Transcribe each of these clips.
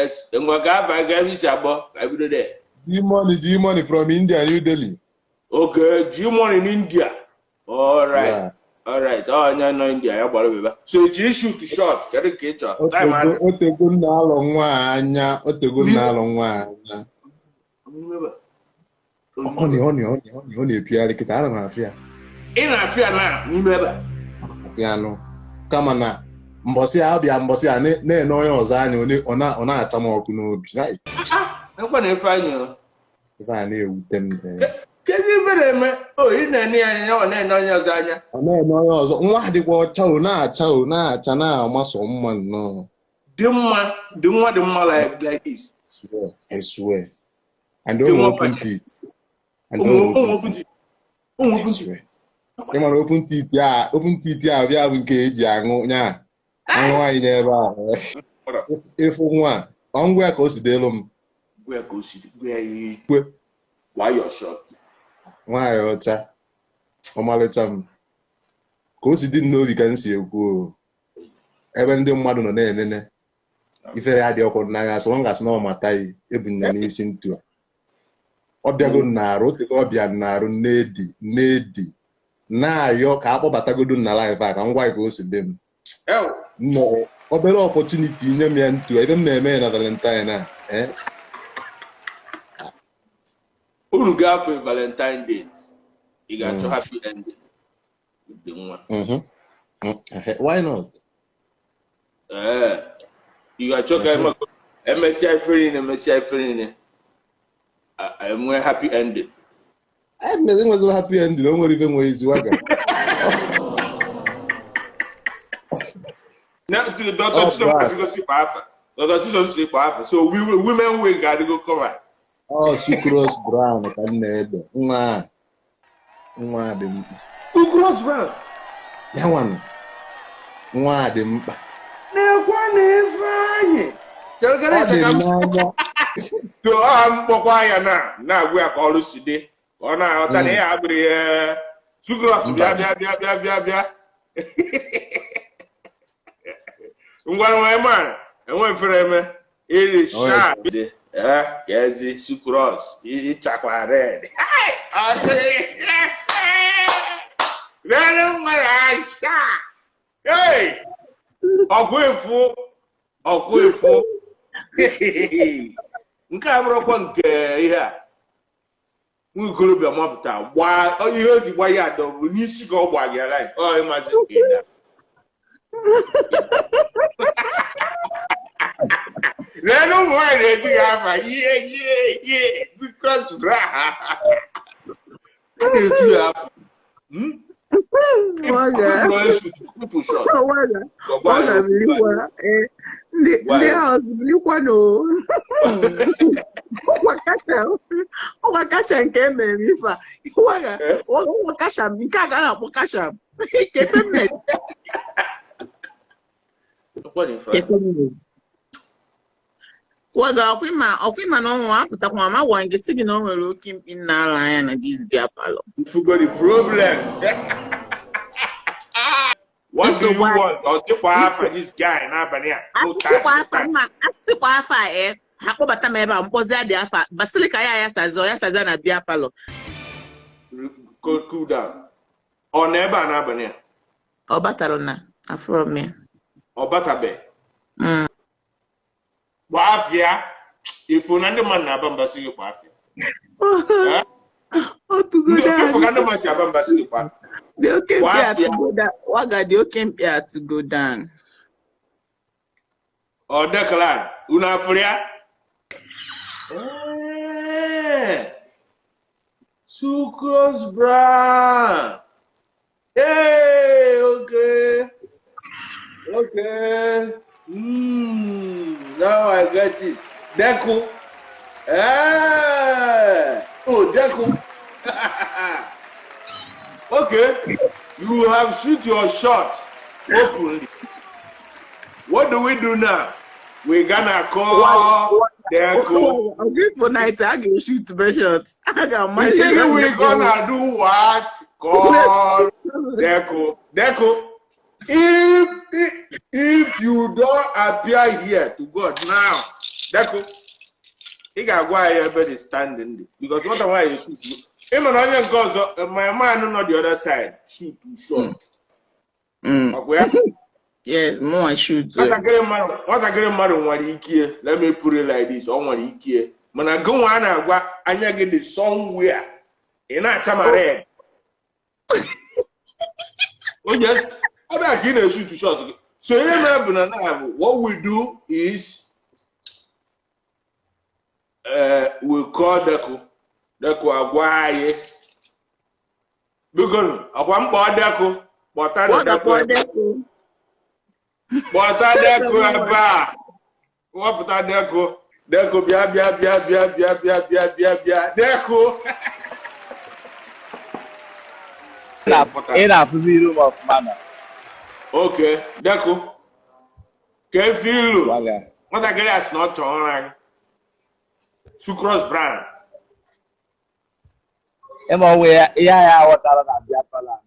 yes. And what I gave is about, I will do that. G-Money from India, New Delhi. Okay, G-Money in India. All right. Yeah. All right. Oh, no, India. So it's issue to short. Get a kitchen. Time out. Otego na-alọ nwa anya. Ọ na-epigharị kịta ara m afịa. Ị na-afịa na n'ime afịa nụ. Kama na mbọsị a bịa mbọsị a na-ene onye ọzọ anya ọ na-acha m ọkụ n'obi. Nkwa na-efe anyị. Ife a na-ewute m. Kezi ibere eme, ị na-ene anya ọ na-ene onye ọzọ anya. Ọ na-ene onye ọzọ, nwa dịkwa ọcha na-acha na-amasọ mma nnọọ. Dị mma like this. I swear. And don't open teeth. And don't open teeth. I swear. Ị mara open teeth ya bịa bụ nke eji aṅụ nya. Aṅụ anyị n'ebe a. Ịfụ nwa, ọ ngwa ka o si delu m. Why your shot? Nwaanyị ọcha. Ọmalịcha m. Ka o si dị n'obi ka m si ekwu ebe ndị mmadụ nọ na-enene. Ifere adị ọkụ n'anya so ngasị na ọmata yi ebunya n'isi ntu a. Ọ bịago n'arụ otego ọbịa n'arụ n'edi na-ayọ ka akpọbatagodo na live a ka ngwa ka o si dị m. No, obere opportunity nye m ya ntu ebe m na-eme na Valentine a. Unu gafe Valentine days. You got to happy ending with the one. Why not? You got to MSCI free. I'm happy ending. I'm not happy ending. Don't even know his wagon. Now, the doctor go see for Alpha. The doctor see for Alpha. So women will got to go come. Oh, sucrose brown. I can't need. Nwa dem. Sucrose brown. That one. Nwa dem. Na-ekwa na-efanye. So mkpọkwa ya na-agwụ ya ka ọrụ si dị. Ọ na-aghọta na ya abụrụ ya sucrose bịa. Ngwa nwe man, enwe fere eme. Iri sharp dị. Gezi sucrose, ịchakwa red. Red nwere asha. Hey! Ọgwụ efu. Nke a bụrụkwa nke ihe a. Nwikolobịa mapụta gbaa ihe o ji gba ya adọbụ n'isi ka ọ gba gị ala. Ọ ịmazi nke ya. Red nwanyị na-eji gị afa ihe sucrose bra. Na-eji ya afa. Ndị ahụ bilikwanụ ọgwa kacha nke emere ife a ọgwa kacha nke a ga na-akpọ kacha ọkwa na ọnwa apụtakwa ma gwa gị sị gị na ọ nwere oke mkpi n'ala anya na this bịa palọ. You got the problem. What do you want? I'll stick for this guy na abania. Asikwa afa ha kpọbata m ebe a mkpọzi adị afa basilika ya saza na bịa palọ. Cool down. Ọ na ebe a na abania. Ọ batara na afro me. Ọ batabe. Afia, if you ndị man na abambasi gị kwa afia. To go down. If you man si abambasi gị kwa. The okay to go down. Waga the okay to go down. O declan, una afria. Sucrose brown. Hey, okay. Now I get it. Deku. Oh, Deku. Okay. You have shoot your shot openly. What do we do now? We're gonna call Deku. I'll give for night. I can shoot my shots. I got my. We're gonna do what? Call Deku. Deku. If you don't appear here to God now, Deku. He got why everybody standing because what am I shoot you? Him and onion goes my man not the other side. Shoot too short. Okay? Yes, more shoot. What I get mad what he care. Let me put it like this. On what he care. When I go on I get the somewhere. In a time red. Oh yes. I'm not getting a shoot too short. So remember now what we do is we call Deku Agwaye. Because I'm Deku, but I Deku. But I Deku Aba. What put Deku? Deku bia. Deku. Enough room of manner. Okay, Deku. Can feel Waga. what I get as not on Sucrose brand. Emo we ya watara na bia pala.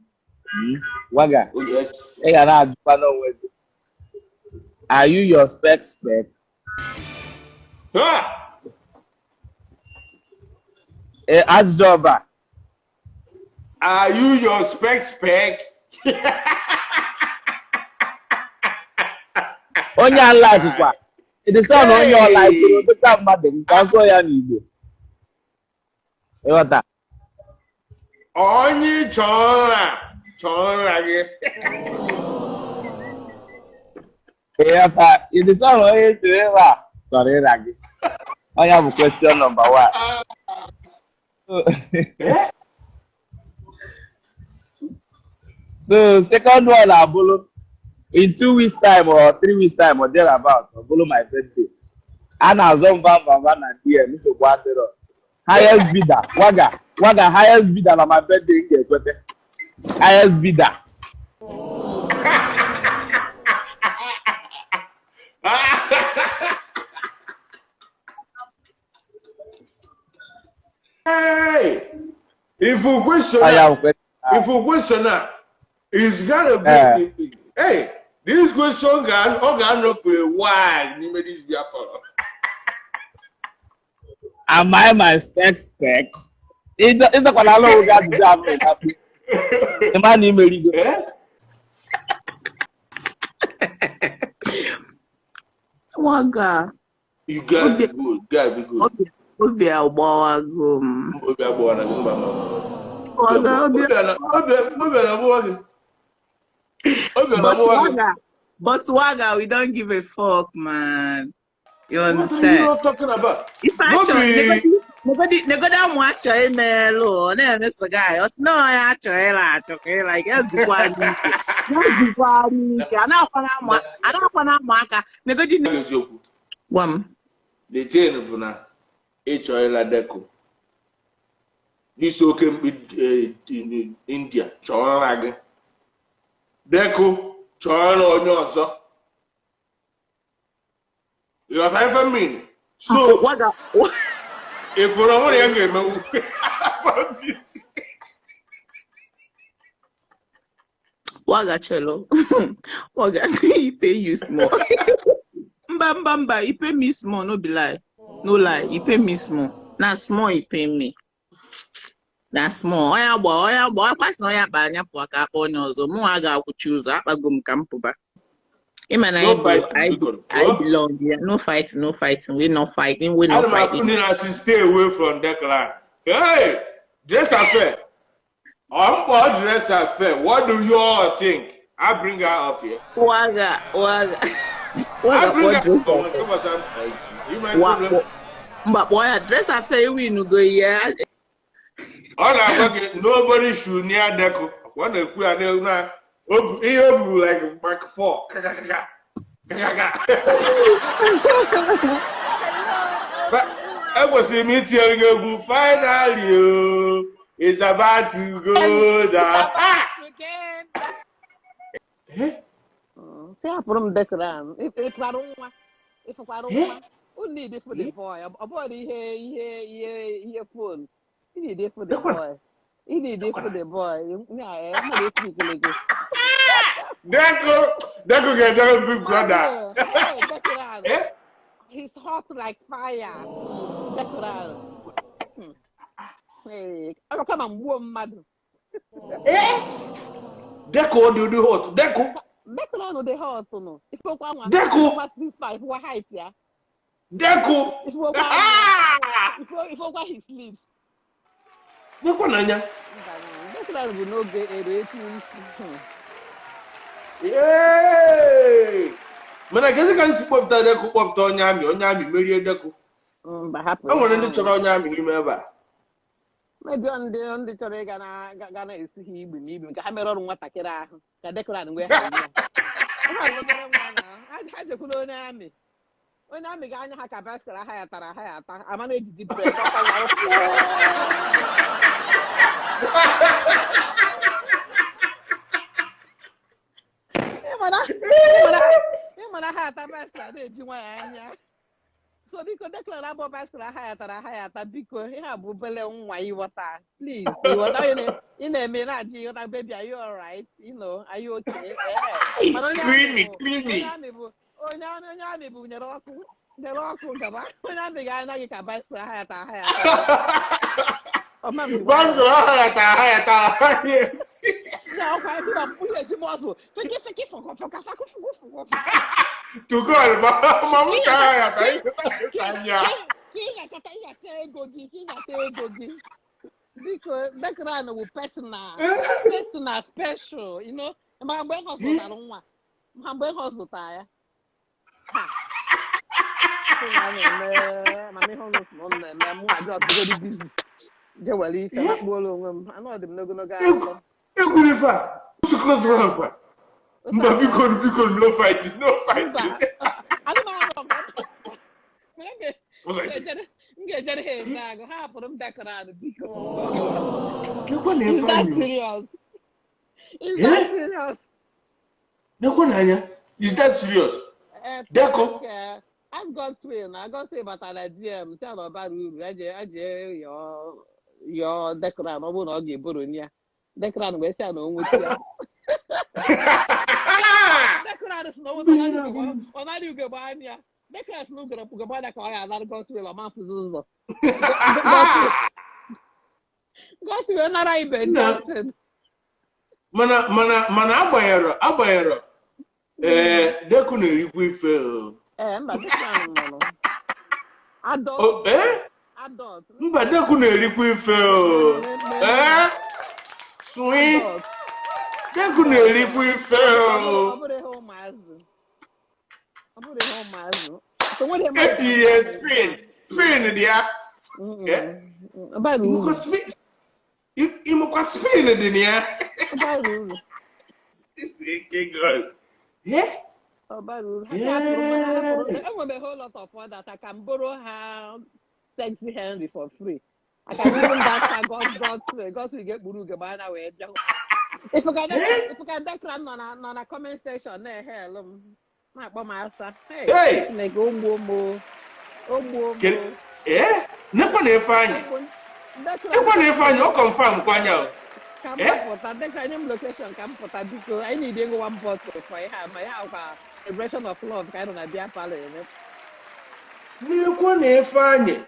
Waga. Oh yes. E ga na adpa no we. Are you your Spec'S? Ah! Ajoba. Are you your Spec'S? Onye like kwa. It is not on your life, you don't have madam. That's why I need you. What that? Only chora. Yeah, it is all right to ever. Sorry, Raggy. I have a question number one. So, second one, I follow in 2 weeks' time or 3 weeks' time or thereabouts. I follow my birthday. And I was on Van and here, Mr. Quadro. Highest bidder, Waga, highest bidder on my birthday. Highest bidder. Hey, if you question that, it's gonna be. Hey, this question can organ for a while. You made this be a problem. Am I my Spec'S? It's the one I know got the job. The man you married. Waga. You gotta be good. Gotta be good. Obi agbawago m. Obi agbawa na gumba mama. But Waga, we don't give a fuck, man. You understand? What are you not talking about? If I nobody watch a melo, then Mr. Guy, or no, I actually like as the one. I don't want to mark. Nobody. The chain of H.O.L. Deku. This okay in India. Chorag Deku, Chorano on your you have ever mean. So, what if we're only angry about this, Waga Cello, Waga, he pay you small. Bamba, he pay me small, no be lie. No lie, he pay me small. Now small, he pay me. That's small. Oya boy, pass no ya banya po ka onyozo. Mo aga ku choose akpagum kampo ba. No fighting. I belong here. No fighting. We're not fighting. I stay away from that line. Hey, dress affair. I'm about dress affair. What do you all think? I bring her up here. Waga. I bring her. Come on, some you might problem. But boy, dress affair we no go here. All nobody should near Deku. When they put a now. Like back 4. But I was a meeting finally. It's about to go down. Say I put him back around. If I don't only this for the boy. A boy here phone. He need it for the boy. He need it for the boy. Yeah, Deku get a big brother. He's hot like fire. Declan. Hey, I don't come and warm mad. Deco do hot. Deco. Declan no the hot no. If you want Deco. pass this five, what height yeah? Deco. If you want his sleep. Deco nanya. Declan will not get a rate. Yay! Mana kesi kan si pop ta Deco pop to onyami merie Deco. But happen. I want ndị chọrọ onyami n'ime ebe a. Maybe on the chore gana isi hi igbe n'ibi nke ha mere ọrụ nwatakịrị ahụ ka Declan wee ha ya. Ha jekwuru onye amị ga-anya ha ka basketball ha ya tara ama na-eji deep breath ịmana ha ata basketball na-eji nwa ya anya. So biko Declan abụọ basketball ha ya tara biko ihe a bụ obele nwa ịghọta please ịghọta ị na-eme na-ajụ ịghọta baby are you alright you know are you okay onye amị bụ nyere ọkụ gaba onye amị ga-anaghị ka basketball ha ya tara Basketball ha ya tara yes. Na ọkwa ebe na mkpụrụ eji mọzụ feke fọkasa kụfụ To God, mama ka ya tanya. Kata ego gị. Because Declan will personal special, you know. Ma mgbe ọ zụtara nwa. Ma mgbe ọ zụtara ya. Ma me hono no na mu ajo to go busy. Je wali se na kpolo onwe m. Ana ọ dị m n'ogologo akụkọ. Egwurefa. Who's close run for? Mba biko no fighting. I don't know. Ngejere he nago ha pụrụ m Declan biko. Is that serious? Is that serious? Deco. I've got twin. I got say about an DM. Tell about you. Aje your Declan. Ọ bụ na ọ ga-eboro nya. Declan we say no nwe tia. Declan is no one. Ona you go ba anya. Declan is no go ba da ka ya na go twin la man fuzuzo. Go twin na ra ibe Justin. Mana agbanyero. Deco na-erikwa ife. Mba Declan no. Adult. Adult. Mba Deco na-erikwa ife swing. Deco na-erikwa ife Ọ bụrụ ụmụazụ. So what am I? 8 years Spain dia. About Imukwa Spain dị ya. About rule. Okay, good. Yeah? About rule. I want a whole lot of fun that I can borrow her sexy Henry for free. I can even dance God will get Buru Gabana way. If you can Declan on a comment section, hell, my master. Hey, make Ombo. Eh? Nekwa na-efanye. Ọ confirm kwanya. Come up with that location. Come put a biko. I need to go one bottle for my house. A version of love kind of a beer parlor in it. Nekwa na-efanye.